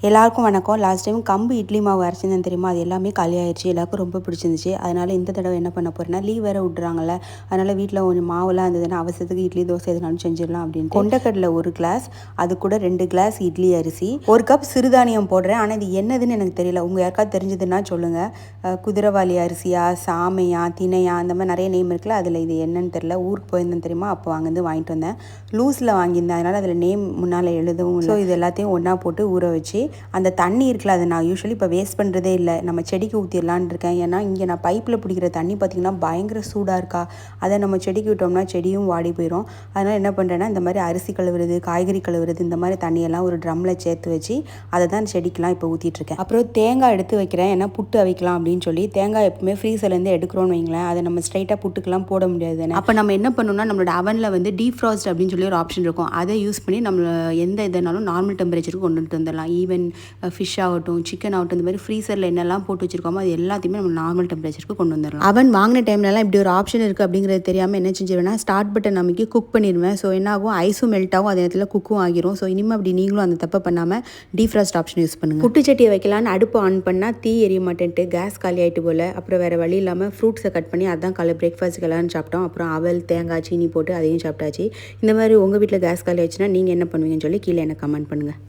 எல்லாருக்கும் வணக்கம். Last time கம்பு இட்லி மாவு அரைச்சிருந்தேன் தெரியுமா, அது எல்லாமே காலியாகிடுச்சு. எல்லாருக்கும் ரொம்ப பிடிச்சிருந்துச்சு. அதனால் இந்த தடவை என்ன பண்ண போகிறேன்னா, லீவ் வேறு விட்றாங்கல்ல, அதனால் வீட்டில் கொஞ்சம் மாவுலாம் இருந்ததுன்னா அவசரத்துக்கு இட்லி தோசை எதுனாலும் செஞ்சிடலாம் அப்படின்னு கொண்டக்கடலை 1 கிளாஸ், அது கூட 2 கிளாஸ் இட்லி அரிசி, 1 கப் சிறுதானியம் போடுறேன். ஆனால் இது என்னதுன்னு எனக்கு தெரியல. உங்கள் யாருக்காவது தெரிஞ்சதுன்னா சொல்லுங்கள். குதிரவாளி அரிசியா, சாமையா, திணையா, அந்த மாதிரி நிறைய நேம் இருக்குல்ல, அதில் இது என்னன்னு தெரியல. ஊருக்கு போயிருந்தேன் தெரியுமா, அப்போ அங்கேருந்து வாங்கிட்டு வந்தேன். லூஸில் வாங்கியிருந்தேன், அதனால் அதில் நேம் முன்னால் எழுதவும். ஸோ இது எல்லாத்தையும் ஒன்றா போட்டு ஊற வச்சு அந்த தண்ணி இருக்குல்ல, அதை நான் யூஸ்வலி இப்போ வேஸ்ட் பண்ணுறதே இல்லை. நம்ம செடிக்கு ஊற்றிடலான்னு இருக்கேன். ஏன்னா இங்கே நான் பைப்பில் பிடிக்கிற தண்ணி பார்த்திங்கன்னா பயங்கர சூடாக இருக்கா. அதை நம்ம செடிக்கு விட்டோம்னா செடியும் வாடி போயிடும். அதனால் என்ன பண்ணுறேன்னா, இந்த மாதிரி அரிசி கழுவுறது, காய்கறி கழுவுறது, இந்த மாதிரி தண்ணியெல்லாம் ஒரு ட்ரம்மில் சேர்த்து வச்சு அதை தான் செடிக்கெலாம் இப்போ ஊற்றிட்டுருக்கேன். அப்புறம் தேங்காய் எடுத்து வைக்கிறேன். ஏன்னா புட்டு அவிக்கலாம் அப்படின்னு சொல்லி. தேங்காய் எப்பவுமே ஃப்ரீசர்லேருந்து எடுக்கிறோன்னு வைங்களேன், அதை நம்ம ஸ்ட்ரைட்டாக புட்டுக்கெலாம் போட முடியாது தானே. அப்போ நம்ம என்ன பண்ணணும்னா, நம்மளோட அவனில் வந்து டீஃப்ராஸ்ட் அப்படின்னு சொல்லி ஒரு ஆப்ஷன் இருக்கும். அதை யூஸ் பண்ணி நம்ம எந்த இதனாலும் நார்மல் டெம்பரேச்சருக்கு கொண்டு வந்துடலாம். ஈவன் ஃபிஷ் ஆகட்டும், சிக்கன் ஆகட்டும், இந்த மாதிரி ஃப்ரீசரில் என்னெல்லாம் போட்டு வச்சுருக்கோமோ அது எல்லாத்தையுமே நம்ம நார்மல் டெம்பரேச்சருக்கு கொண்டு வந்துடலாம். அவன் வாங்கின டைம்லலாம் இப்படி ஒரு ஆப்ஷன் இருக்குது அப்படிங்கிறது தெரியாமல் என்ன செஞ்சிருவேன்னா, ஸ்டார்ட் பட்டன் நமக்கு குக் பண்ணிடுவேன். ஸோ என்ன ஆகும், ஐஸும் மெல்ட் ஆகும், அதே நேரத்தில் குக்கும் ஆகிரும். ஸோ இனிமேல் அப்படி நீங்களும் அந்த தப்பை பண்ணாமல் டீஃப்ராஸ்ட் ஆப்ஷன் யூஸ் பண்ணுங்கள். புட்டு சட்டியை வைக்கலான்னு அடுப்பு ஆன் பண்ணால் தீ எரிய மாட்டேன்ட்டு கேஸ் காலி ஆகிட்டு போல். அப்புறம் வேறு வழி இல்லாமல் ஃப்ரூட்ஸை கட் பண்ணி அதான் காலை பிரேக்ஃபாஸ்ட்டுக்கு எல்லாரும் சாப்பிட்டோம். அப்புறம் அவல், தேங்காய், சீனி போட்டு அதையும் சாப்பிட்டாச்சு. இந்த மாதிரி உங்கள் வீட்டில் கேஸ் காலி ஆச்சுன்னா நீங்கள் என்ன பண்ணுவீங்கன்னு சொல்லி கீழே எனக்கு கமெண்ட் பண்ணுங்கள்.